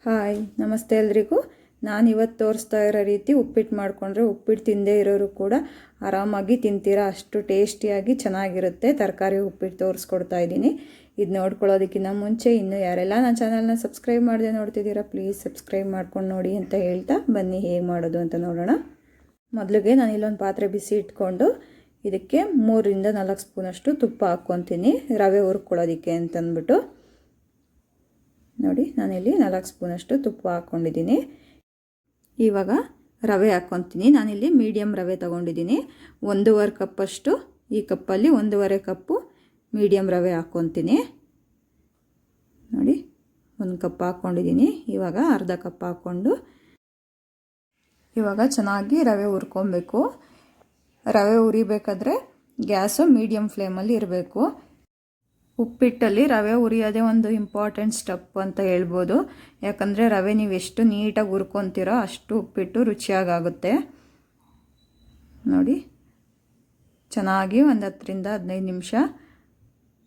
Hi ನಮಸ್ತೆ ಎಲ್ರಿಗೂ. ನಾನು ಇವತ್ತು ತೋರಿಸ್ತಾ ಇರೋ ರೀತಿ ಉಪ್ಪಿಟ್ಟು ಮಾಡಿಕೊಂಡ್ರೆ ಉಪ್ಪಿಟ್ಟು ತಿಂದೇ ಇರೋರು ಕೂಡ ಆರಾಮಾಗಿ ತಿಂತೀರಾ, ಅಷ್ಟು ಟೇಸ್ಟಿಯಾಗಿ ಚೆನ್ನಾಗಿರುತ್ತೆ. ತರಕಾರಿ ಉಪ್ಪಿಟ್ಟು ತೋರಿಸ್ಕೊಡ್ತಾ ಇದ್ದೀನಿ. ಇದು ನೋಡ್ಕೊಳ್ಳೋದಕ್ಕಿಂತ ಮುಂಚೆ ಇನ್ನೂ ಯಾರೆಲ್ಲ ನನ್ನ ಚಾನಲ್ನ ಸಬ್ಸ್ಕ್ರೈಬ್ ಮಾಡದೆ ನೋಡ್ತಿದ್ದೀರಾ ಪ್ಲೀಸ್ ಸಬ್ಸ್ಕ್ರೈಬ್ ಮಾಡ್ಕೊಂಡು ನೋಡಿ ಅಂತ ಹೇಳ್ತಾ ಬನ್ನಿ ಹೇಗೆ ಮಾಡೋದು ಅಂತ ನೋಡೋಣ. ಮೊದಲಿಗೆ ನಾನು ಇಲ್ಲೊಂದು ಪಾತ್ರೆ ಬಿಸಿ ಇಟ್ಕೊಂಡು ಇದಕ್ಕೆ 3ರಿಂದ 4 ಸ್ಪೂನಷ್ಟು ತುಪ್ಪ ಹಾಕ್ಕೊತೀನಿ, ರವೆ ಹುರ್ಕೊಳ್ಳೋದಕ್ಕೆ ಅಂತಂದ್ಬಿಟ್ಟು. ನೋಡಿ ನಾನಿಲ್ಲಿ 4 ಸ್ಪೂನಷ್ಟು ತುಪ್ಪ ಹಾಕ್ಕೊಂಡಿದ್ದೀನಿ. ಇವಾಗ ರವೆ ಹಾಕ್ಕೊತೀನಿ. ನಾನಿಲ್ಲಿ ಮೀಡಿಯಮ್ ರವೆ ತೊಗೊಂಡಿದ್ದೀನಿ. 1.5 ಕಪ್ಪಷ್ಟು, ಈ ಕಪ್ಪಲ್ಲಿ 1.5 ಕಪ್ಪು ಮೀಡಿಯಮ್ ರವೆ ಹಾಕ್ಕೊತೀನಿ. ನೋಡಿ 1 ಕಪ್ ಹಾಕ್ಕೊಂಡಿದ್ದೀನಿ. ಇವಾಗ ಅರ್ಧ ಕಪ್ ಹಾಕ್ಕೊಂಡು ಇವಾಗ ಚೆನ್ನಾಗಿ ರವೆ ಹುರ್ಕೊಬೇಕು. ರವೆ ಹುರಿಬೇಕಾದ್ರೆ ಗ್ಯಾಸು ಮೀಡಿಯಮ್ ಫ್ಲೇಮಲ್ಲಿ ಇರಬೇಕು. ಉಪ್ಪಿಟ್ಟಲ್ಲಿ ರವೆ ಹುರಿಯೋದೇ ಒಂದು ಇಂಪಾರ್ಟೆಂಟ್ ಸ್ಟೆಪ್ ಅಂತ ಹೇಳ್ಬೋದು. ಯಾಕಂದರೆ ರವೆ ನೀವು ಎಷ್ಟು ನೀಟಾಗಿ ಹುರ್ಕೊತೀರೋ ಅಷ್ಟು ಉಪ್ಪಿಟ್ಟು ರುಚಿಯಾಗುತ್ತೆ. ನೋಡಿ ಚೆನ್ನಾಗಿ ಒಂದು 10ರಿಂದ 15 ನಿಮಿಷ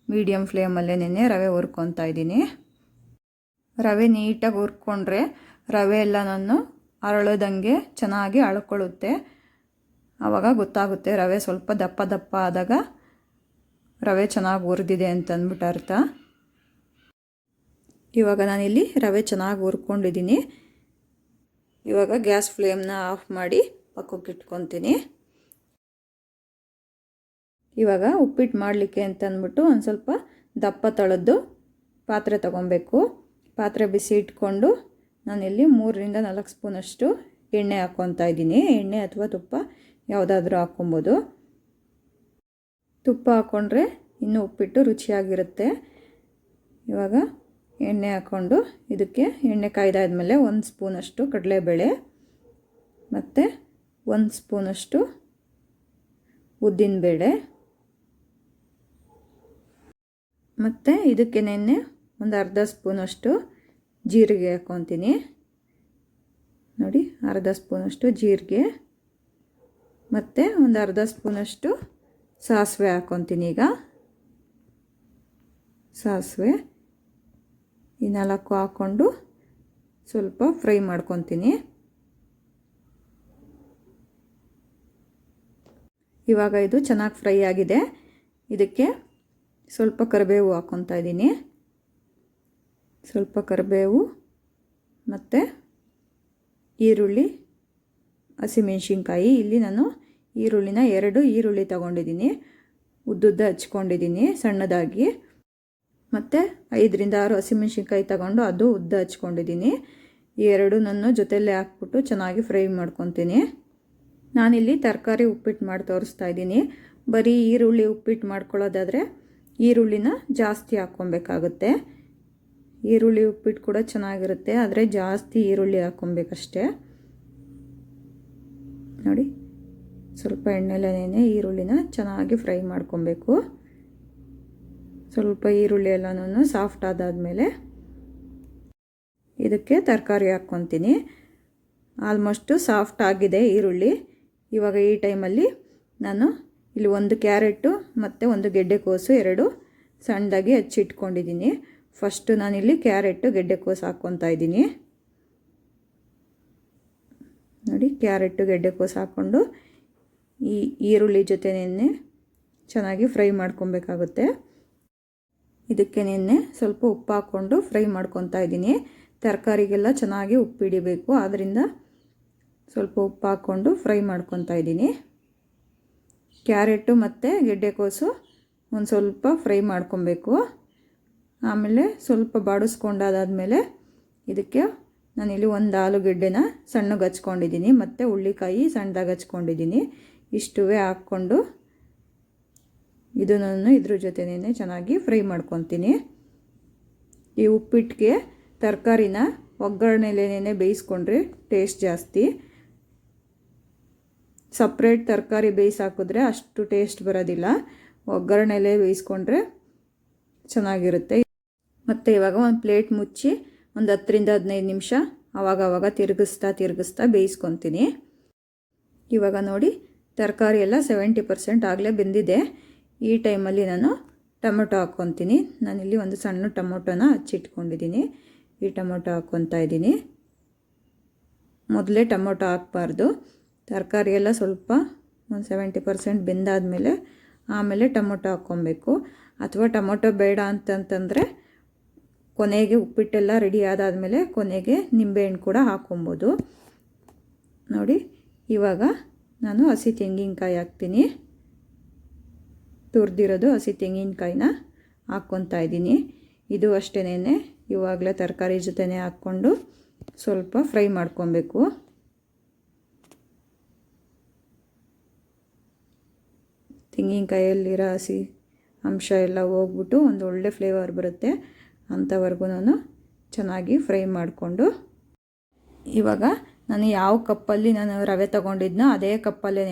ಮೀಡಿಯಮ್ ಫ್ಲೇಮಲ್ಲೇ ರವೆ ಹುರ್ಕೊತಾ ಇದ್ದೀನಿ. ರವೆ ನೀಟಾಗಿ ಹುರ್ಕೊಂಡ್ರೆ ರವೆ ಎಲ್ಲ ನಾನು ಅರಳೋದಂಗೆ ಚೆನ್ನಾಗಿ ಅಳ್ಕೊಳ್ಳುತ್ತೆ. ಆವಾಗ ಗೊತ್ತಾಗುತ್ತೆ ರವೆ ಸ್ವಲ್ಪ ದಪ್ಪ ದಪ್ಪ ಆದಾಗ ರವೆ ಚೆನ್ನಾಗಿ ಹುರಿದಿದೆ ಅಂತಂದ್ಬಿಟ್ಟು ಅರ್ಥ. ಇವಾಗ ನಾನಿಲ್ಲಿ ರವೆ ಚೆನ್ನಾಗಿ ಹುರ್ಕೊಂಡಿದ್ದೀನಿ. ಇವಾಗ ಗ್ಯಾಸ್ ಫ್ಲೇಮ್ನ ಆಫ್ ಮಾಡಿ ಪಕ್ಕಕ್ಕೆ ಇಟ್ಕೊತೀನಿ. ಇವಾಗ ಉಪ್ಪಿಟ್ಟು ಮಾಡಲಿಕ್ಕೆ ಅಂತಂದ್ಬಿಟ್ಟು ಒಂದು ಸ್ವಲ್ಪ ದಪ್ಪ ತಳದ್ದು ಪಾತ್ರೆ ತೊಗೊಬೇಕು. ಪಾತ್ರೆ ಬಿಸಿ ಇಟ್ಕೊಂಡು ನಾನಿಲ್ಲಿ 3ರಿಂದ 4 ಸ್ಪೂನಷ್ಟು ಎಣ್ಣೆ ಹಾಕ್ಕೊತಾ ಇದ್ದೀನಿ. ಎಣ್ಣೆ ಅಥವಾ ತುಪ್ಪ ಯಾವುದಾದ್ರೂ ಹಾಕ್ಕೊಬೋದು. ತುಪ್ಪ ಹಾಕ್ಕೊಂಡ್ರೆ ಇನ್ನೂ ಉಪ್ಪಿಟ್ಟು ರುಚಿಯಾಗಿರುತ್ತೆ. ಇವಾಗ ಎಣ್ಣೆ ಹಾಕ್ಕೊಂಡು ಇದಕ್ಕೆ ಎಣ್ಣೆ ಕಾಯ್ದಾದ್ಮೇಲೆ 1 ಸ್ಪೂನಷ್ಟು ಕಡಲೆಬೇಳೆ ಮತ್ತು 1 ಸ್ಪೂನಷ್ಟು ಉದ್ದಿನಬೇಳೆ ಮತ್ತು ಇದಕ್ಕೇನೆ ಒಂದು ಅರ್ಧ ಸ್ಪೂನಷ್ಟು ಜೀರಿಗೆ ಹಾಕ್ಕೊತೀನಿ. ನೋಡಿ ಅರ್ಧ ಸ್ಪೂನಷ್ಟು ಜೀರಿಗೆ ಮತ್ತು ಒಂದು ಅರ್ಧ ಸ್ಪೂನಷ್ಟು ಸಾಸಿವೆ ಹಾಕ್ಕೊತೀನಿ. ಈಗ ಸಾಸಿವೆ ಈ 4 ಹಾಕ್ಕೊಂಡು ಸ್ವಲ್ಪ ಫ್ರೈ ಮಾಡ್ಕೊತೀನಿ. ಇವಾಗ ಇದು ಚೆನ್ನಾಗಿ ಫ್ರೈ ಆಗಿದೆ. ಇದಕ್ಕೆ ಸ್ವಲ್ಪ ಕರಿಬೇವು ಹಾಕ್ಕೊತಾ ಇದ್ದೀನಿ. ಸ್ವಲ್ಪ ಕರಿಬೇವು ಮತ್ತು ಈರುಳ್ಳಿ, ಹಸಿಮೆಣಸಿನ್ಕಾಯಿ. ಇಲ್ಲಿ ನಾನು ಈರುಳ್ಳಿನ 2 ಈರುಳ್ಳಿ ತೊಗೊಂಡಿದ್ದೀನಿ, ಉದ್ದುದ್ದ ಹಚ್ಕೊಂಡಿದ್ದೀನಿ ಸಣ್ಣದಾಗಿ. ಮತ್ತು 5ರಿಂದ 6 ಹಸಿಮೆಣಸಿನ್ಕಾಯಿ ತೊಗೊಂಡು ಅದು ಉದ್ದ ಹಚ್ಕೊಂಡಿದ್ದೀನಿ. ಈ 2 ನಾನು ಜೊತೆಯಲ್ಲೇ ಹಾಕ್ಬಿಟ್ಟು ಚೆನ್ನಾಗಿ ಫ್ರೈ ಮಾಡ್ಕೊತೀನಿ. ನಾನಿಲ್ಲಿ ತರಕಾರಿ ಉಪ್ಪಿಟ್ಟು ಮಾಡಿ ತೋರಿಸ್ತಾ ಇದ್ದೀನಿ. ಬರೀ ಈರುಳ್ಳಿ ಉಪ್ಪಿಟ್ಟು ಮಾಡ್ಕೊಳ್ಳೋದಾದರೆ ಈರುಳ್ಳಿನ ಜಾಸ್ತಿ ಹಾಕ್ಕೊಬೇಕಾಗುತ್ತೆ. ಈರುಳ್ಳಿ ಉಪ್ಪಿಟ್ಟು ಕೂಡ ಚೆನ್ನಾಗಿರುತ್ತೆ, ಆದರೆ ಜಾಸ್ತಿ ಈರುಳ್ಳಿ ಹಾಕ್ಕೊಬೇಕಷ್ಟೆ. ನೋಡಿ ಸ್ವಲ್ಪ ಎಣ್ಣೆಲೇ ಈರುಳ್ಳಿನ ಚೆನ್ನಾಗಿ ಫ್ರೈ ಮಾಡ್ಕೊಬೇಕು. ಸ್ವಲ್ಪ ಈರುಳ್ಳಿ ಎಲ್ಲನೂ ಸಾಫ್ಟ್ ಆದಾದಮೇಲೆ ಇದಕ್ಕೆ ತರಕಾರಿ ಹಾಕ್ಕೊತೀನಿ. ಆಲ್ಮೋಸ್ಟು ಸಾಫ್ಟ್ ಆಗಿದೆ ಈರುಳ್ಳಿ. ಇವಾಗ ಈ ಟೈಮಲ್ಲಿ ನಾನು ಇಲ್ಲಿ 1 ಕ್ಯಾರೆಟು ಮತ್ತು 1 ಗೆಡ್ಡೆಕೋಸು 2 ಸಣ್ಣದಾಗಿ ಹಚ್ಚಿಟ್ಕೊಂಡಿದ್ದೀನಿ. ಫಸ್ಟು ನಾನಿಲ್ಲಿ ಕ್ಯಾರೆಟು ಗೆಡ್ಡೆಕೋಸು ಹಾಕ್ಕೊತಾ ಇದ್ದೀನಿ. ನೋಡಿ ಕ್ಯಾರೆಟು ಗೆಡ್ಡೆಕೋಸು ಹಾಕ್ಕೊಂಡು ಈ ಈರುಳ್ಳಿ ಜೊತೆನೇ ಚೆನ್ನಾಗಿ ಫ್ರೈ ಮಾಡ್ಕೊಬೇಕಾಗುತ್ತೆ. ಇದಕ್ಕೇನೆ ಸ್ವಲ್ಪ ಉಪ್ಪು ಹಾಕ್ಕೊಂಡು ಫ್ರೈ ಮಾಡ್ಕೊತಾ ಇದ್ದೀನಿ. ತರಕಾರಿಗೆಲ್ಲ ಚೆನ್ನಾಗಿ ಉಪ್ಪು ಹಿಡಿಬೇಕು, ಆದ್ದರಿಂದ ಸ್ವಲ್ಪ ಉಪ್ಪು ಹಾಕ್ಕೊಂಡು ಫ್ರೈ ಮಾಡ್ಕೊತಾ ಇದ್ದೀನಿ. ಕ್ಯಾರೆಟು ಮತ್ತು ಗೆಡ್ಡೆಕೋಸು ಒಂದು ಸ್ವಲ್ಪ ಫ್ರೈ ಮಾಡ್ಕೊಬೇಕು. ಆಮೇಲೆ ಸ್ವಲ್ಪ ಬಾಡಿಸ್ಕೊಂಡಾದ್ಮೇಲೆ ಇದಕ್ಕೆ ನಾನಿಲ್ಲಿ 1 ಆಲೂಗೆಡ್ಡೆನ ಸಣ್ಣಗೆ ಹಚ್ಕೊಂಡಿದ್ದೀನಿ ಮತ್ತು ಹುಳ್ಳಿಕಾಯಿ ಸಣ್ಣದಾಗಿ ಹಚ್ಕೊಂಡಿದ್ದೀನಿ. ಇಷ್ಟುವೇ ಹಾಕ್ಕೊಂಡು ಇದನ್ನು ಇದ್ರ ಜೊತೆನೇ ಚೆನ್ನಾಗಿ ಫ್ರೈ ಮಾಡ್ಕೊತೀನಿ. ಈ ಉಪ್ಪಿಟ್ಟಿಗೆ ತರಕಾರಿನ ಒಗ್ಗರಣೆಲೇನೆ ಬೇಯಿಸ್ಕೊಂಡ್ರೆ ಟೇಸ್ಟ್ ಜಾಸ್ತಿ. ಸಪ್ರೇಟ್ ತರಕಾರಿ ಬೇಯಿಸಿ ಹಾಕಿದ್ರೆ ಅಷ್ಟು ಟೇಸ್ಟ್ ಬರೋದಿಲ್ಲ. ಒಗ್ಗರಣೆಲೇ ಬೇಯಿಸ್ಕೊಂಡ್ರೆ ಚೆನ್ನಾಗಿರುತ್ತೆ. ಮತ್ತು ಇವಾಗ ಒಂದು ಪ್ಲೇಟ್ ಮುಚ್ಚಿ ಒಂದು 10ರಿಂದ 15 ನಿಮಿಷ ಆವಾಗ ತಿರುಗಿಸ್ತಾ ಬೇಯಿಸ್ಕೊತೀನಿ. ಇವಾಗ ನೋಡಿ ತರಕಾರಿ ಎಲ್ಲ 70% ಆಗಲೇ ಬೆಂದಿದೆ. ಈ ಟೈಮಲ್ಲಿ ನಾನು ಟೊಮೆಟೊ ಹಾಕ್ಕೊತೀನಿ. ನಾನಿಲ್ಲಿ ಒಂದು ಸಣ್ಣ ಟೊಮೆಟೊನ ಹಚ್ಚಿಟ್ಕೊಂಡಿದ್ದೀನಿ. ಈ ಟೊಮೊಟೊ ಹಾಕ್ಕೊತಾ ಇದ್ದೀನಿ. ಮೊದಲೇ ಟೊಮೊಟೊ ಹಾಕಬಾರ್ದು, ತರಕಾರಿ ಎಲ್ಲ ಸ್ವಲ್ಪ ಒಂದು 70% ಬೆಂದಾದಮೇಲೆ ಆಮೇಲೆ ಟೊಮೊಟೊ ಹಾಕ್ಕೊಬೇಕು. ಅಥವಾ ಟೊಮೊಟೊ ಬೇಡ ಅಂತಂತಂದರೆ ಕೊನೆಗೆ ಉಪ್ಪಿಟ್ಟೆಲ್ಲ ರೆಡಿ ಆದಾದಮೇಲೆ ಕೊನೆಗೆ ನಿಂಬೆಹಣ್ಣು ಕೂಡ ಹಾಕ್ಕೊಬೋದು. ನೋಡಿ, ಇವಾಗ ನಾನು ಹಸಿ ತೆಂಗಿನಕಾಯಿ ಹಾಕ್ತೀನಿ. ತುರಿದಿರೋದು ಹಸಿ ತೆಂಗಿನಕಾಯಿನ ಹಾಕ್ಕೊತಾ ಇದ್ದೀನಿ. ಇದು ಅಷ್ಟೇನೆ, ಇವಾಗಲೇ ತರಕಾರಿ ಜೊತೆನೇ ಹಾಕ್ಕೊಂಡು ಸ್ವಲ್ಪ ಫ್ರೈ ಮಾಡ್ಕೊಬೇಕು. ತೆಂಗಿನಕಾಯಲ್ಲಿರೋ ಹಸಿ ಅಂಶ ಎಲ್ಲ ಹೋಗ್ಬಿಟ್ಟು ಒಂದು ಒಳ್ಳೆ ಫ್ಲೇವರ್ ಬರುತ್ತೆ. ಅಂಥವರೆಗೂ ನಾನು ಚೆನ್ನಾಗಿ ಫ್ರೈ ಮಾಡಿಕೊಂಡು, ಇವಾಗ ನಾನು ಯಾವ ಕಪ್ಪಲ್ಲಿ ನಾನು ರವೆ ತೊಗೊಂಡಿದ್ನೋ ಅದೇ ಕಪ್ಪಲ್ಲೇ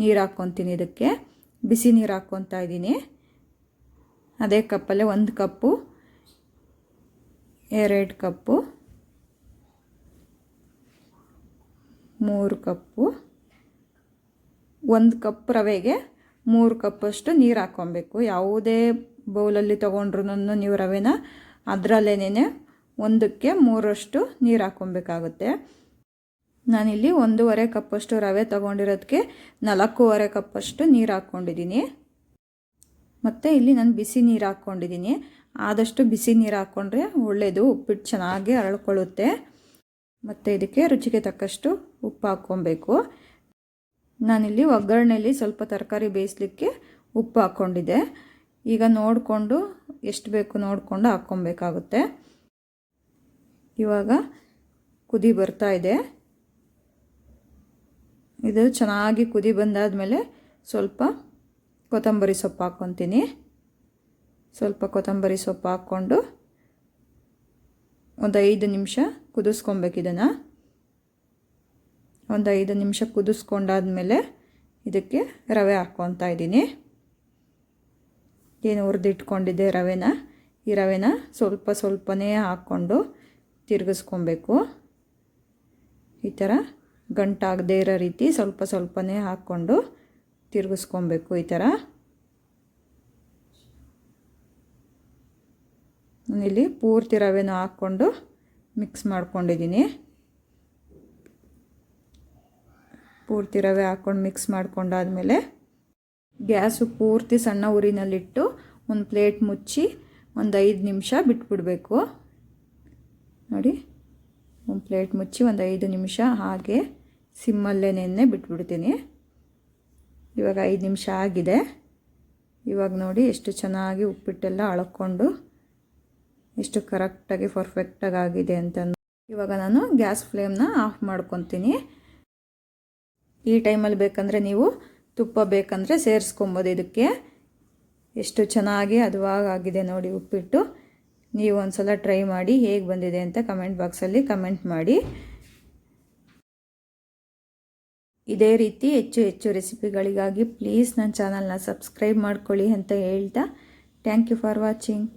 ನೀರು ಹಾಕ್ಕೊತೀನಿ. ಇದಕ್ಕೆ ಬಿಸಿ ನೀರು ಹಾಕ್ಕೊತಾ ಇದ್ದೀನಿ. ಅದೇ ಕಪ್ಪಲ್ಲೇ 1 ಕಪ್ಪು, 2 ಕಪ್ಪು, 3 ಕಪ್ಪು, 1 ಕಪ್ ರವೆಗೆ 3 ಕಪ್ಪಷ್ಟು ನೀರು ಹಾಕ್ಕೊಬೇಕು. ಯಾವುದೇ ಬೌಲಲ್ಲಿ ತೊಗೊಂಡ್ರೂ ನೀವು ರವೆನ ಅದರಲ್ಲೇನೆ 1ಕ್ಕೆ 3ರಷ್ಟು ನೀರು ಹಾಕ್ಕೊಬೇಕಾಗುತ್ತೆ. ನಾನಿಲ್ಲಿ 1.5 ಕಪ್ಪಷ್ಟು ರವೆ ತೊಗೊಂಡಿರೋದಕ್ಕೆ 4.5 ಕಪ್ಪಷ್ಟು ನೀರು ಹಾಕ್ಕೊಂಡಿದ್ದೀನಿ. ಮತ್ತು ಇಲ್ಲಿ ನಾನು ಬಿಸಿ ನೀರು ಹಾಕ್ಕೊಂಡಿದ್ದೀನಿ. ಆದಷ್ಟು ಬಿಸಿ ನೀರು ಹಾಕ್ಕೊಂಡ್ರೆ ಒಳ್ಳೆಯದು, ಉಪ್ಪಿಟ್ಟು ಚೆನ್ನಾಗಿ ಅರಳ್ಕೊಳ್ಳುತ್ತೆ. ಮತ್ತು ಇದಕ್ಕೆ ರುಚಿಗೆ ತಕ್ಕಷ್ಟು ಉಪ್ಪು ಹಾಕ್ಕೊಬೇಕು. ನಾನಿಲ್ಲಿ ಒಗ್ಗರಣೆಯಲ್ಲಿ ಸ್ವಲ್ಪ ತರಕಾರಿ ಬೇಯಿಸಲಿಕ್ಕೆ ಉಪ್ಪು ಹಾಕ್ಕೊಂಡಿದ್ದೆ. ಈಗ ನೋಡಿಕೊಂಡು ಎಷ್ಟು ಬೇಕು ನೋಡಿಕೊಂಡು ಹಾಕ್ಕೊಬೇಕಾಗುತ್ತೆ. ಇವಾಗ ಕುದಿ ಬರ್ತಾ ಇದೆ. ಇದು ಚೆನ್ನಾಗಿ ಕುದಿ ಬಂದಾದಮೇಲೆ ಸ್ವಲ್ಪ ಕೊತ್ತಂಬರಿ ಸೊಪ್ಪು ಹಾಕ್ಕೊತೀನಿ. ಸ್ವಲ್ಪ ಕೊತ್ತಂಬರಿ ಸೊಪ್ಪು ಹಾಕ್ಕೊಂಡು ಒಂದು 5 ನಿಮಿಷ ಕುದಿಸ್ಕೊಬೇಕು. ಇದನ್ನು ಒಂದು 5 ನಿಮಿಷ ಕುದಿಸ್ಕೊಂಡಾದ್ಮೇಲೆ ಇದಕ್ಕೆ ರವೆ ಹಾಕ್ಕೊತಾ ಇದ್ದೀನಿ. ಏನು ಹುರಿದಿಟ್ಕೊಂಡಿದ್ದೆ ರವೆನ, ಈ ರವೆನ ಸ್ವಲ್ಪನೇ ಹಾಕ್ಕೊಂಡು ತಿರುಗಿಸ್ಕೊಬೇಕು. ಈ ಥರ ಗಂಟಾಗದೇ ಇರೋ ರೀತಿ ಸ್ವಲ್ಪನೇ ಹಾಕ್ಕೊಂಡು ತಿರುಗಿಸ್ಕೊಬೇಕು. ಈ ಥರ ನಾನಿಲ್ಲಿ ಪೂರ್ತಿ ರವೆನ ಹಾಕ್ಕೊಂಡು ಮಿಕ್ಸ್ ಮಾಡ್ಕೊಂಡಿದ್ದೀನಿ. ಪೂರ್ತಿ ರವೆ ಹಾಕ್ಕೊಂಡು ಮಿಕ್ಸ್ ಮಾಡ್ಕೊಂಡಾದ್ಮೇಲೆ ಗ್ಯಾಸು ಪೂರ್ತಿ ಸಣ್ಣ ಉರಿನಲ್ಲಿಟ್ಟು ಒಂದು ಪ್ಲೇಟ್ ಮುಚ್ಚಿ ಒಂದು 5 ನಿಮಿಷ ಬಿಟ್ಬಿಡಬೇಕು. ನೋಡಿ, ಒಂದು ಪ್ಲೇಟ್ ಮುಚ್ಚಿ ಒಂದು 5 ನಿಮಿಷ ಹಾಗೆ ಸಿಮ್ಮಲ್ಲೇನೆ ಬಿಟ್ಬಿಡ್ತೀನಿ. ಇವಾಗ 5 ನಿಮಿಷ ಆಗಿದೆ. ಇವಾಗ ನೋಡಿ ಎಷ್ಟು ಚೆನ್ನಾಗಿ ಉಪ್ಪಿಟ್ಟೆಲ್ಲ ಅಳ್ಕೊಂಡು ಎಷ್ಟು ಕರೆಕ್ಟಾಗಿ ಪರ್ಫೆಕ್ಟಾಗಿ ಆಗಿದೆ ಅಂತ. ಇವಾಗ ನಾನು ಗ್ಯಾಸ್ ಫ್ಲೇಮ್ನ ಆಫ್ ಮಾಡ್ಕೊತೀನಿ. ಈ ಟೈಮಲ್ಲಿ ಬೇಕಂದರೆ ನೀವು ತುಪ್ಪ ಬೇಕಂದರೆ ಸೇರಿಸ್ಕೊಬೋದು. ಇದಕ್ಕೆ ಎಷ್ಟು ಚೆನ್ನಾಗಿ ಹದವಾಗಿದೆ ನೋಡಿ ಉಪ್ಪಿಟ್ಟು. ನೀವು ಒಂದ್ಸಲ ಟ್ರೈ ಮಾಡಿ ಹೇಗೆ ಬಂದಿದೆ ಅಂತ ಕಮೆಂಟ್ ಬಾಕ್ಸಲ್ಲಿ ಕಮೆಂಟ್ ಮಾಡಿ. ಇದೇ ರೀತಿ ಹೆಚ್ಚು ರೆಸಿಪಿಗಳಿಗಾಗಿ ಪ್ಲೀಸ್ ನನ್ನ ಚಾನಲ್ನ ಸಬ್ಸ್ಕ್ರೈಬ್ ಮಾಡ್ಕೊಳ್ಳಿ ಅಂತ ಹೇಳ್ತಾ, ಥ್ಯಾಂಕ್ ಯು ಫಾರ್ ವಾಚಿಂಗ್.